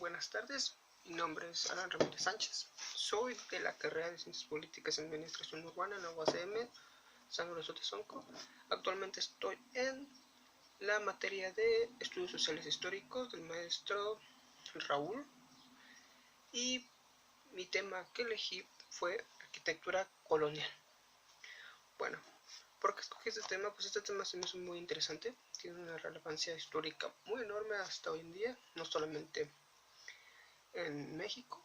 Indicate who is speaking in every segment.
Speaker 1: Buenas tardes, mi nombre es Alan Ramírez Sánchez, soy de la carrera de Ciencias Políticas y Administración Urbana en la UACM, San Lorenzo de Sonco. Actualmente estoy en la materia de Estudios Sociales Históricos del maestro Raúl y mi tema que elegí fue Arquitectura Colonial. Bueno, ¿por qué escogí este tema? Pues este tema se me hizo muy interesante, tiene una relevancia histórica muy enorme hasta hoy en día, no solamente en México,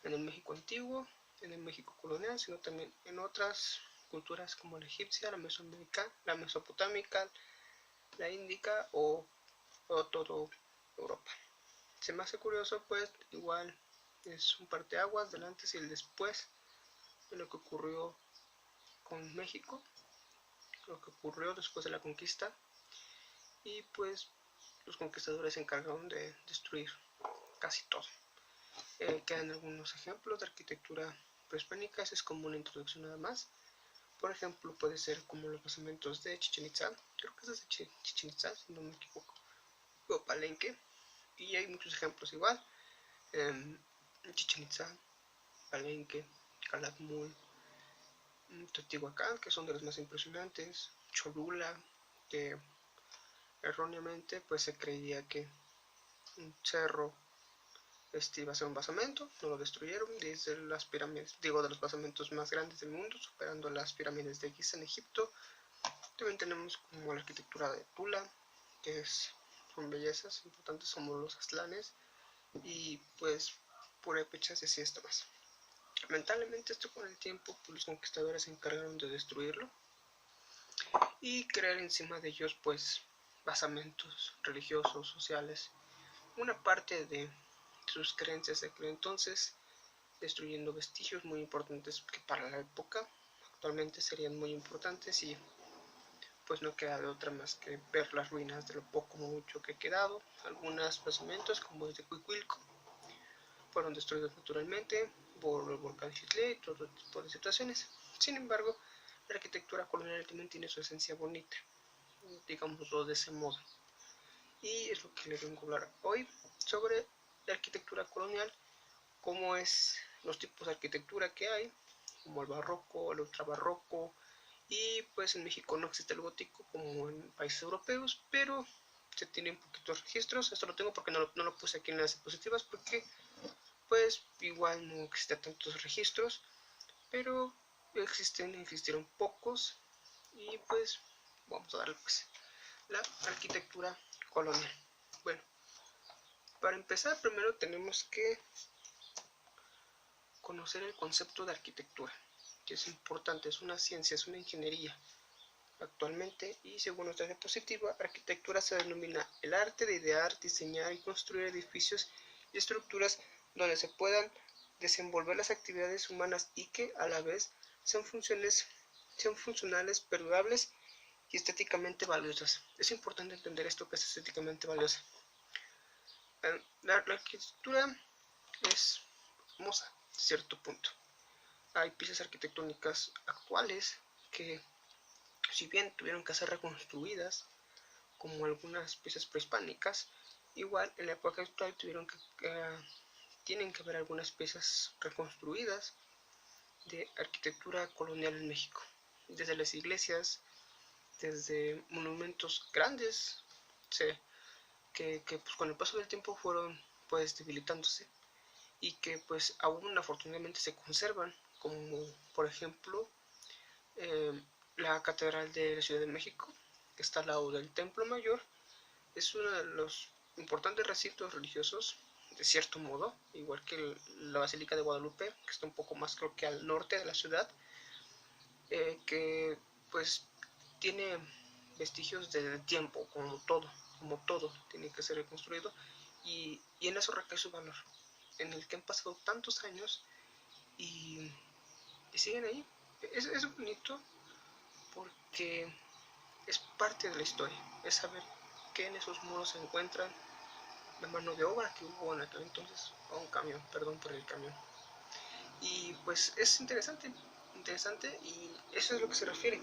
Speaker 1: en el México antiguo, en el México colonial, sino también en otras culturas como la egipcia, la mesoamericana, la mesopotámica, la índica o todo Europa. Se me hace curioso, pues igual es un parteaguas del antes y el después de lo que ocurrió con México, lo que ocurrió después de la conquista, y pues los conquistadores se encargaron de destruir casi todo. Quedan algunos ejemplos de arquitectura prehispánica, es como una introducción nada más. Por ejemplo, puede ser como los basamentos de Chichén Itzá, creo que es de Chichén Itzá, si no me equivoco, o Palenque, y hay muchos ejemplos igual. Chichén Itzá, Palenque, Calakmul, Teotihuacán, que son de los más impresionantes, Cholula, que erróneamente pues se creía que un cerro iba a ser un basamento, no lo destruyeron, desde las pirámides, de los basamentos más grandes del mundo, superando las pirámides de Giza en Egipto. También tenemos como la arquitectura de Tula, que son bellezas importantes, como los Aztlanes, y pues purépechas y así está más. Lamentablemente esto con el tiempo pues los conquistadores se encargaron de destruirlo y crear encima de ellos pues basamentos religiosos, sociales, una parte de sus creencias de aquel entonces, destruyendo vestigios muy importantes que para la época actualmente serían muy importantes, y pues no queda de otra más que ver las ruinas de lo poco o mucho que ha quedado. Algunos basamentos como el de Cuicuilco fueron destruidos naturalmente por el volcán Xitlé y todo tipo de situaciones. Sin embargo, la arquitectura colonial también tiene su esencia bonita, digámoslo de ese modo, y es lo que les vengo a hablar hoy sobre la arquitectura colonial, cómo es los tipos de arquitectura que hay, como el barroco, el ultrabarroco, y pues en México no existe el gótico como en países europeos, pero se tienen poquitos registros. Esto lo tengo porque no lo puse aquí en las diapositivas, porque pues igual no existen tantos registros, pero existieron pocos, y pues vamos a darle pues la arquitectura colonial. Bueno, para empezar primero tenemos que conocer el concepto de arquitectura, que es importante, es una ciencia, es una ingeniería actualmente, y según nuestra diapositiva, arquitectura se denomina el arte de idear, diseñar y construir edificios y estructuras donde se puedan desenvolver las actividades humanas y que a la vez sean funcionales, perdurables y estéticamente valiosas. Es importante entender esto, que es estéticamente valiosa. La arquitectura es hermosa a cierto punto. Hay piezas arquitectónicas actuales que, si bien tuvieron que ser reconstruidas, como algunas piezas prehispánicas, igual en la época actual tienen que haber algunas piezas reconstruidas de arquitectura colonial en México, desde las iglesias, desde monumentos grandes, que pues con el paso del tiempo fueron pues debilitándose, y que pues aún afortunadamente se conservan, como por ejemplo la Catedral de la Ciudad de México, que está al lado del Templo Mayor. Es uno de los importantes recintos religiosos, de cierto modo, igual que la Basílica de Guadalupe, que está un poco más creo que al norte de la ciudad, que pues tiene vestigios de tiempo, como todo tiene que ser reconstruido, y en eso recae su valor, en el que han pasado tantos años y siguen ahí. Es bonito porque es parte de la historia, es saber que en esos muros se encuentran la mano de obra que hubo en aquel entonces, o un camión, perdón por el camión. Y pues es interesante, y eso es lo que se refiere,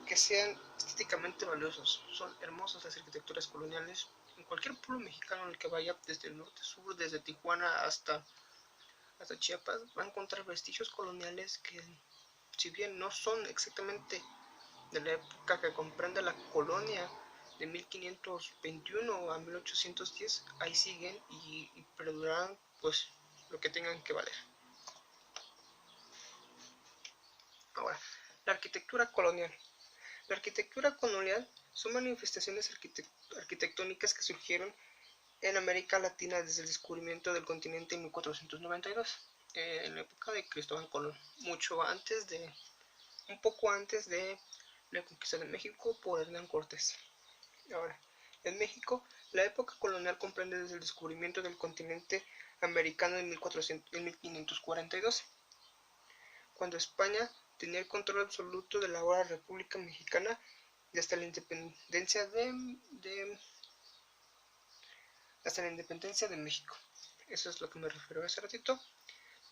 Speaker 1: que sean estéticamente valiosos. Son hermosas las arquitecturas coloniales, en cualquier pueblo mexicano en el que vaya, desde el norte, sur, desde Tijuana hasta Chiapas, va a encontrar vestigios coloniales que, si bien no son exactamente de la época que comprende la colonia de 1521 a 1810, ahí siguen y perdurarán pues lo que tengan que valer. Ahora, la arquitectura colonial. La arquitectura colonial son manifestaciones arquitectónicas que surgieron en América Latina desde el descubrimiento del continente en 1492, en la época de Cristóbal Colón, un poco antes de la conquista de México por Hernán Cortés. Ahora, en México, la época colonial comprende desde el descubrimiento del continente americano en 1542, cuando España tenía el control absoluto de la ahora República Mexicana y hasta la independencia de México. Eso es lo que me refiero hace ratito.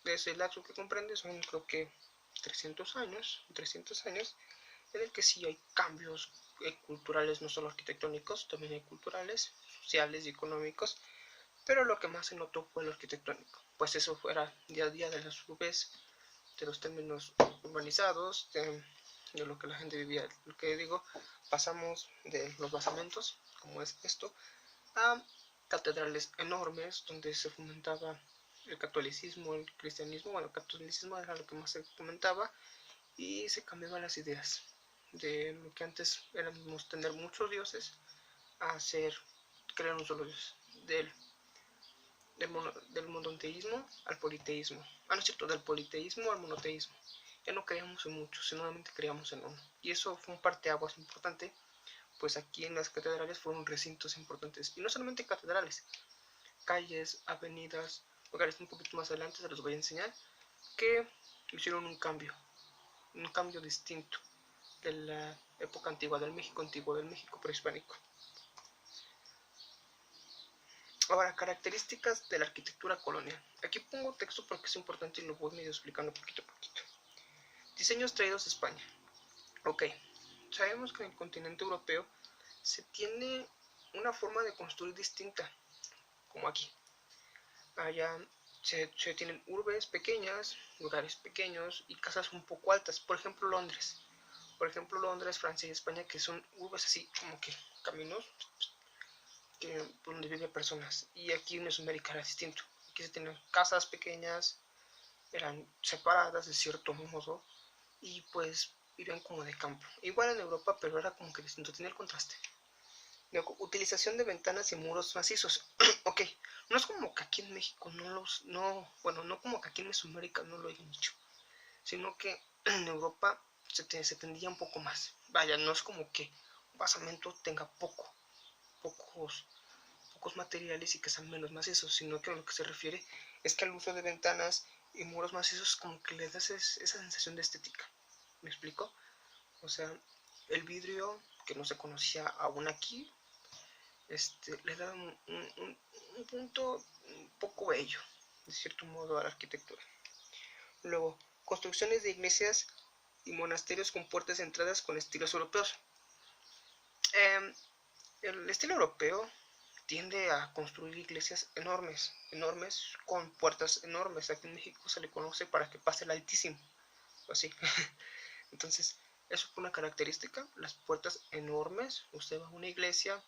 Speaker 1: De ese lapso que comprende son, creo que 300 años, en el que sí hay cambios culturales, no solo arquitectónicos, también hay culturales, sociales y económicos, pero lo que más se notó fue lo arquitectónico, pues eso fuera día a día de las urbes, de los términos urbanizados, de lo que la gente vivía. Lo que digo, pasamos de los basamentos, como es esto, a catedrales enormes donde se fomentaba el catolicismo, el cristianismo. Bueno, el catolicismo era lo que más se fomentaba y se cambiaban las ideas de lo que antes éramos tener muchos dioses a crear un solo dios, del monoteísmo al politeísmo. No es cierto, del politeísmo al monoteísmo. Ya no creíamos en muchos, solamente creíamos en uno. Y eso fue un parteaguas importante, pues aquí en las catedrales fueron recintos importantes. Y no solamente catedrales, calles, avenidas, lugares un poquito más adelante, se los voy a enseñar, que hicieron un cambio distinto de la época antigua, del México prehispánico. Ahora, características de la arquitectura colonial. Aquí pongo texto porque es importante y lo voy medio explicando poquito a poquito. Diseños traídos de España. Ok, sabemos que en el continente europeo se tiene una forma de construir distinta, como aquí. Allá se tienen urbes pequeñas, lugares pequeños y casas un poco altas. Por ejemplo, Londres, Francia y España, que son urbes así como que caminos donde viven personas. Y aquí en Mesoamérica era distinto. Aquí se tenían casas pequeñas, eran separadas de cierto modo y pues vivían como de campo. Igual en Europa, pero era como que distinto, tenía el contraste. Luego, utilización de ventanas y muros macizos. Ok, no es como que aquí en México no como que aquí en Mesoamérica no lo hayan hecho, sino que en Europa se tendía un poco más. Vaya, no es como que un basamento tenga pocos materiales y que sean menos macizos, sino que a lo que se refiere es que al uso de ventanas y muros macizos como que le das esa sensación de estética. ¿Me explico? O sea, el vidrio que no se conocía aún aquí, le da un punto un poco bello, de cierto modo, a la arquitectura. Luego, construcciones de iglesias y monasterios con puertas de entradas con estilos europeos. El estilo europeo tiende a construir iglesias enormes con puertas enormes. Aquí en México se le conoce para que pase el Altísimo, o así. Entonces, eso fue una característica, las puertas enormes. Usted va a una iglesia,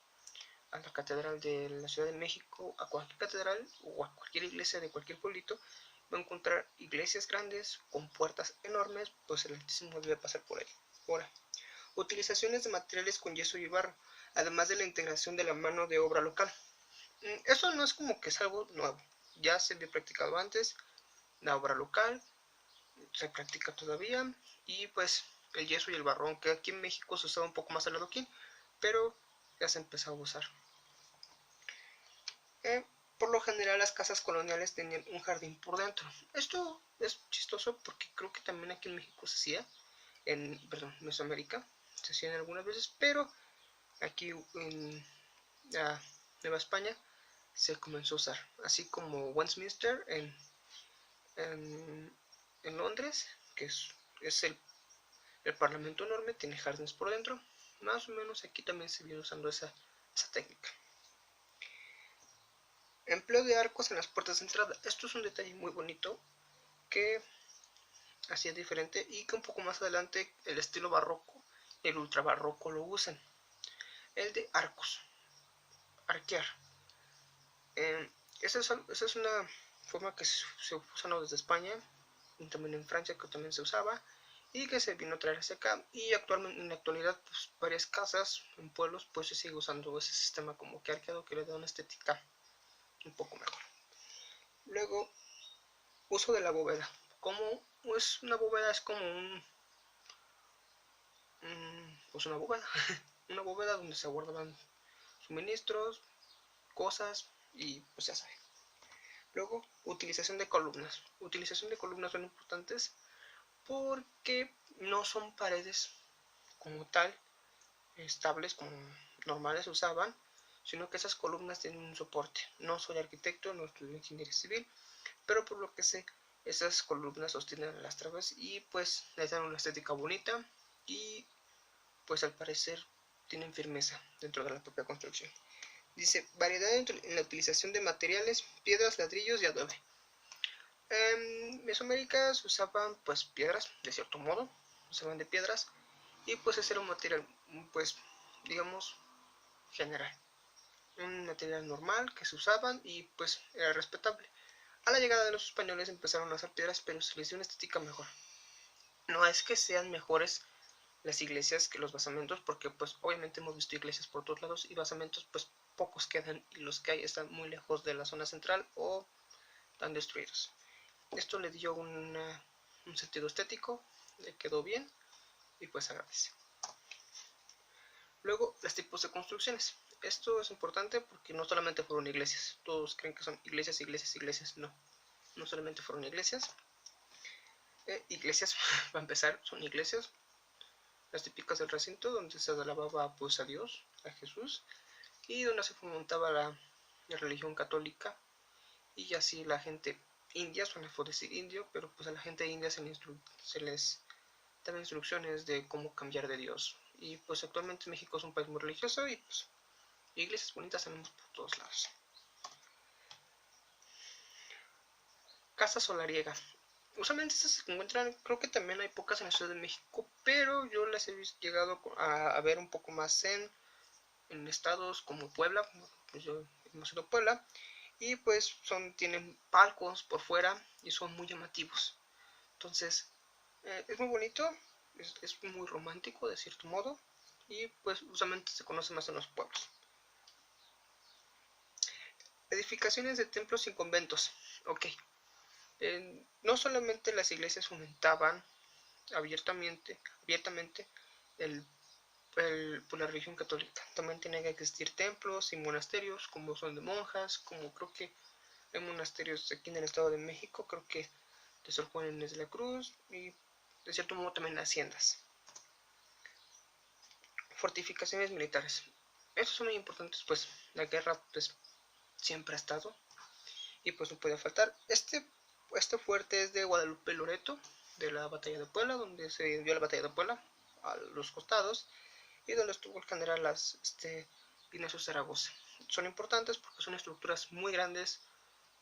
Speaker 1: a la catedral de la Ciudad de México, a cualquier catedral o a cualquier iglesia de cualquier pueblito, va a encontrar iglesias grandes con puertas enormes, pues el Altísimo debe pasar por ahí. Ahora, utilizaciones de materiales con yeso y barro, además de la integración de la mano de obra local. Eso no es como que es algo nuevo, ya se había practicado antes, la obra local se practica todavía, y pues el yeso y el barro, aunque aquí en México se usaba un poco más el adoquín, pero ya se empezó a usar. Por lo general las casas coloniales tenían un jardín por dentro. Esto es chistoso porque creo que también aquí en México se hacía, en Mesoamérica se hacían algunas veces, pero aquí en Nueva España se comenzó a usar, así como Westminster en Londres, que es el parlamento enorme, tiene jardines por dentro. Más o menos aquí también se viene usando esa técnica. Empleo de arcos en las puertas de entrada. Esto es un detalle muy bonito que hacía diferente y que un poco más adelante el estilo barroco y el ultra barroco lo usan. El de arcos, arquear. Esa es una forma que se usa desde España y también en Francia, que también se usaba y que se vino a traer hacia acá, y actualmente en la actualidad pues varias casas en pueblos pues se sigue usando ese sistema como que arqueado, que le da una estética un poco mejor. Luego, uso de la bóveda. Como es una bóveda, es como pues una bóveda una bóveda donde se guardaban suministros, cosas y pues ya saben. Luego, utilización de columnas. Utilización de columnas son importantes porque no son paredes como tal estables como normales usaban, sino que esas columnas tienen un soporte. No soy arquitecto, no estudio ingeniería civil, pero por lo que sé, esas columnas sostienen las trabas y pues les dan una estética bonita y pues al parecer tienen firmeza dentro de la propia construcción. Dice, variedad en la utilización de materiales, piedras, ladrillos y adobe. En Mesoamérica se usaban pues piedras, de cierto modo, usaban de piedras, y pues ese era un material pues digamos general, un material normal que se usaban y pues era respetable. A la llegada de los españoles empezaron a usar piedras, pero se les dio una estética mejor. No es que sean mejores las iglesias que los basamentos, porque pues obviamente hemos visto iglesias por todos lados y basamentos pues pocos quedan, y los que hay están muy lejos de la zona central o están destruidos. Esto le dio un sentido estético, le quedó bien y pues agradece. Luego, los tipos de construcciones. Esto es importante porque no solamente fueron iglesias. Todos creen que son iglesias, iglesias, iglesias. No, no solamente fueron iglesias. Iglesias, para empezar, son iglesias. Las típicas del recinto, donde se alababa pues a Dios, a Jesús, y donde se fomentaba la religión católica. Y así la gente india, suena feo decir indio, pero pues a la gente india se les daba instrucciones de cómo cambiar de Dios. Y pues actualmente México es un país muy religioso y pues iglesias bonitas tenemos por todos lados. Casa solariega. Usualmente estas se encuentran, creo que también hay pocas en la Ciudad de México, pero yo las he llegado a ver un poco más en estados como Puebla, pues yo hemos ido a Puebla, y pues tienen palcos por fuera y son muy llamativos. Entonces, es muy bonito, es muy romántico de cierto modo, y pues usualmente se conoce más en los pueblos. Edificaciones de templos y conventos. Ok. No solamente las iglesias fomentaban abiertamente por la religión católica, también tenía que existir templos y monasterios, como son de monjas, como creo que hay monasterios aquí en el Estado de México, creo que de Sor Juana Inés de la Cruz, y de cierto modo también haciendas. Fortificaciones militares. Estos son muy importantes, pues la guerra pues siempre ha estado y pues no puede faltar. Este fuerte es de Guadalupe Loreto, de la batalla de Puebla, donde se dio la batalla de Puebla a los costados y donde estuvo el general Ignacio Zaragoza. Son importantes porque son estructuras muy grandes,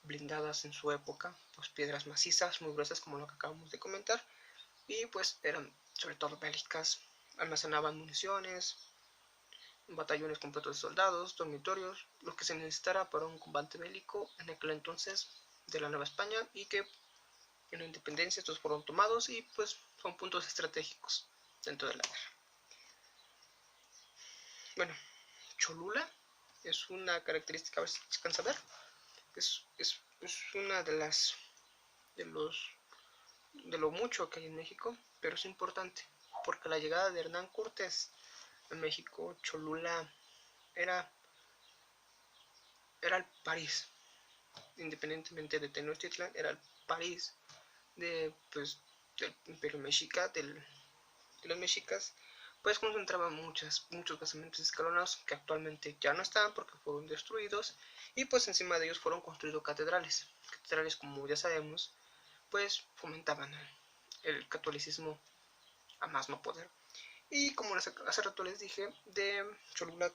Speaker 1: blindadas en su época, pues piedras macizas, muy gruesas como lo que acabamos de comentar, y pues eran sobre todo bélicas, almacenaban municiones, batallones completos de soldados, dormitorios, lo que se necesitara para un combate bélico en aquel entonces de la Nueva España, y que en la independencia estos fueron tomados y pues son puntos estratégicos dentro de la guerra. Bueno, Cholula es una característica, a ver si se alcanza a ver, es una de lo mucho que hay en México, pero es importante porque la llegada de Hernán Cortés a México, Cholula era el París, independientemente de Tenochtitlan, era el París pues, del Imperio Mexica, de los mexicas, pues concentraba muchos basamentos escalonados que actualmente ya no están porque fueron destruidos, y pues encima de ellos fueron construidos catedrales. Catedrales, como ya sabemos, pues fomentaban el catolicismo a más no poder. Y como hace rato les dije, de Cholula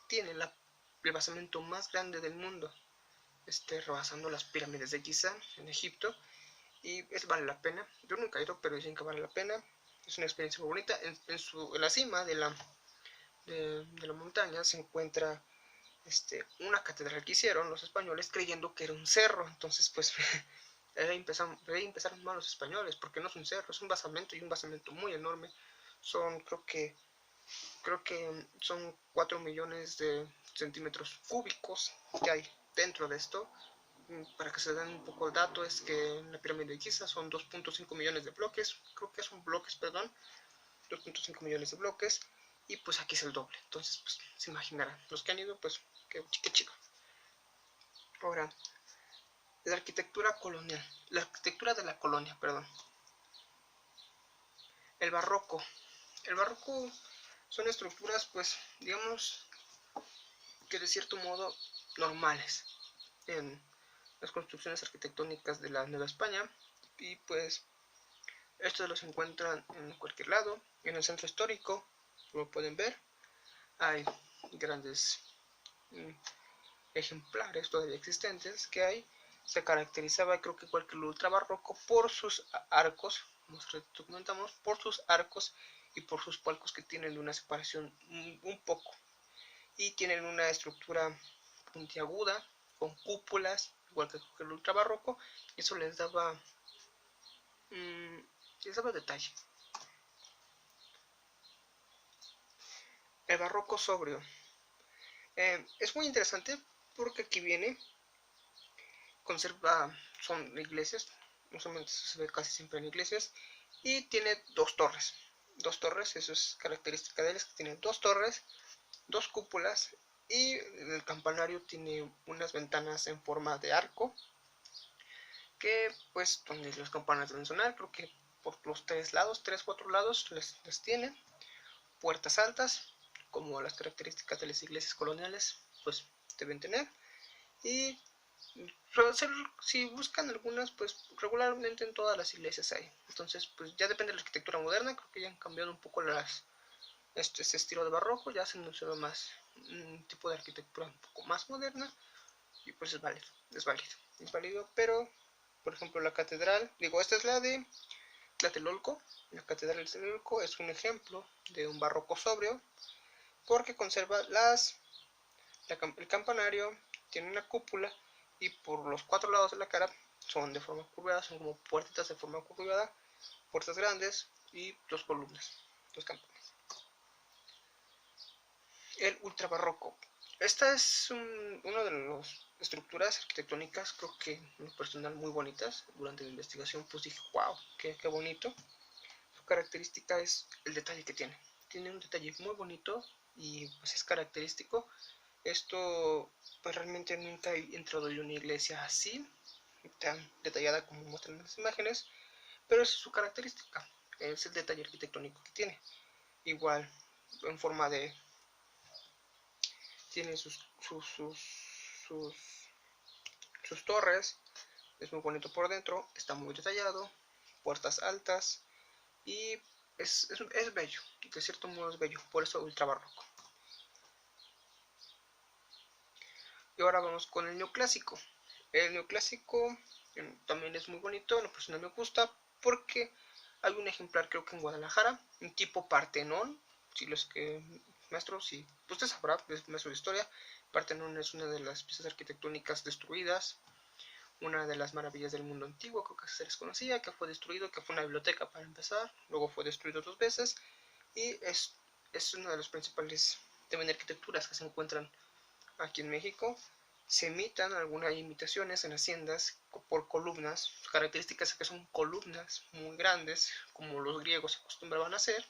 Speaker 1: tiene el basamento más grande del mundo. rebasando las pirámides de Giza en Egipto, y vale la pena. Yo nunca he ido, pero dicen que vale la pena. Es una experiencia muy bonita. En la cima de la montaña se encuentra una catedral que hicieron los españoles creyendo que era un cerro. Entonces pues ahí empezaron mal los españoles, porque no es un cerro, es un basamento, y un basamento muy enorme. Son creo que son 4 millones de centímetros cúbicos que hay dentro de esto. Para que se den un poco el dato, es que en la pirámide de Giza son 2.5 millones de bloques, creo que son bloques, perdón, 2.5 millones de bloques, y pues aquí es el doble. Entonces pues se imaginarán, los que han ido, pues qué chico. Ahora, la arquitectura colonial, la arquitectura de la colonia, perdón. El barroco. El barroco son estructuras, pues, digamos que de cierto modo normales en las construcciones arquitectónicas de la Nueva España, y pues estos los encuentran en cualquier lado. En el centro histórico, como pueden ver, hay grandes ejemplares todavía existentes que hay. Se caracterizaba, creo que igual que el ultra barroco, por sus arcos, como documentamos, por sus arcos y por sus palcos, que tienen una separación un poco, y tienen una estructura puntiaguda con cúpulas, igual que el ultra barroco, y eso les daba detalle. El barroco sobrio es muy interesante porque aquí viene, conserva, son iglesias, usualmente se ve casi siempre en iglesias, y tiene dos torres, eso es característica de él, es que tiene dos torres, dos cúpulas, y el campanario tiene unas ventanas en forma de arco, que pues donde los campanas deben sonar, creo que por los tres, cuatro lados les tiene puertas altas, como las características de las iglesias coloniales pues deben tener. Y si buscan algunas, pues regularmente en todas las iglesias hay. Entonces pues ya depende de la arquitectura moderna, creo que ya han cambiado un poco este estilo de barroco, ya se nos ve más un tipo de arquitectura un poco más moderna, y pues es válido, pero por ejemplo la catedral, esta es la de Tlatelolco. La catedral de Tlatelolco es un ejemplo de un barroco sobrio, porque conserva el campanario, tiene una cúpula, y por los cuatro lados de la cara son de forma curvada, son como puertitas de forma curvada, puertas grandes y dos columnas, dos campanas. El ultrabarroco. Esta es una de las estructuras arquitectónicas, creo que en lo personal muy bonitas. Durante la investigación pues dije, wow, qué bonito. Su característica es el detalle que tiene. Tiene un detalle muy bonito y pues es característico. Esto pues realmente nunca he entrado en una iglesia así, tan detallada como muestran las imágenes, pero es su característica, es el detalle arquitectónico que tiene. Igual en forma de, tiene sus torres, es muy bonito por dentro, está muy detallado, puertas altas, y es bello, de cierto modo es bello, por eso ultra barroco. Y ahora vamos con el neoclásico. El neoclásico también es muy bonito, en lo personal me gusta, porque hay un ejemplar creo que en Guadalajara, un tipo Partenón, si los que maestros, si usted sabrá, es maestro de historia. Partenón es una de las piezas arquitectónicas destruidas, una de las maravillas del mundo antiguo, creo que se les conocía, que fue destruido, que fue una biblioteca para empezar, luego fue destruido dos veces, y es una de las principales también arquitecturas que se encuentran aquí en México. Se imitan algunas imitaciones en haciendas por columnas, sus características es que son columnas muy grandes, como los griegos acostumbraban a hacer.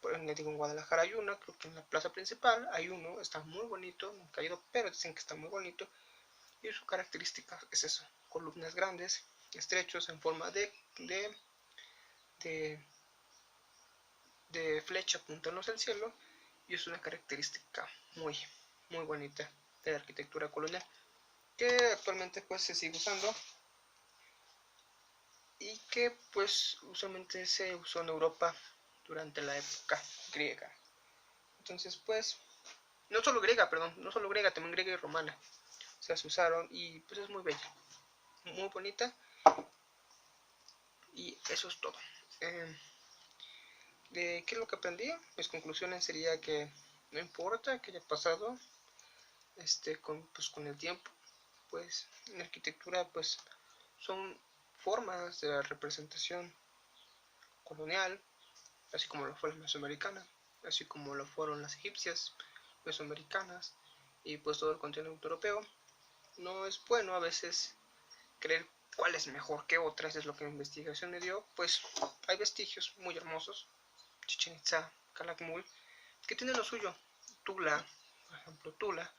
Speaker 1: En Guadalajara hay una, creo que en la plaza principal hay uno, está muy bonito, nunca he ido, pero dicen que está muy bonito, y su característica es eso, columnas grandes, estrechos, en forma de flecha apuntando hacia el cielo, y es una característica muy bonita de la arquitectura colonial, que actualmente pues se sigue usando, y que pues usualmente se usó en Europa durante la época griega. Entonces pues no solo griega, también griega y romana, se usaron y pues es muy bella, muy bonita, y eso es todo. ¿De qué es lo que aprendí? Mis conclusiones sería que no importa que haya pasado con el tiempo, pues en arquitectura pues son formas de la representación colonial, así como lo fue la mesoamericana, así como lo fueron las egipcias, mesoamericanas y pues todo el continente europeo. No es bueno a veces creer cuál es mejor que otras, es lo que la investigación me dio, pues hay vestigios muy hermosos, Chichen Itza, Calakmul, que tienen lo suyo, Tula, por ejemplo, Tula,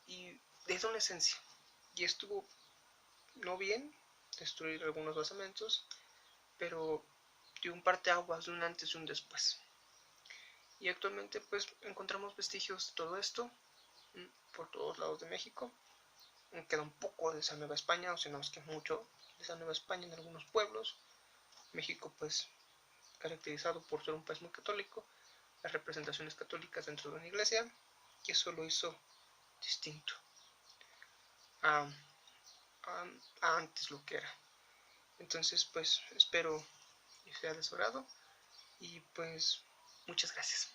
Speaker 1: y desde una esencia, y estuvo no bien destruir algunos basamentos, pero dio un parteaguas de un antes y un después. Y actualmente pues encontramos vestigios de todo esto por todos lados de México. Queda un poco de esa Nueva España, o sea, no es que mucho de esa Nueva España en algunos pueblos. México pues caracterizado por ser un país muy católico, las representaciones católicas dentro de una iglesia, y eso lo hizo distinto a, a antes lo que era. Entonces pues espero que sea de su agrado y pues muchas gracias.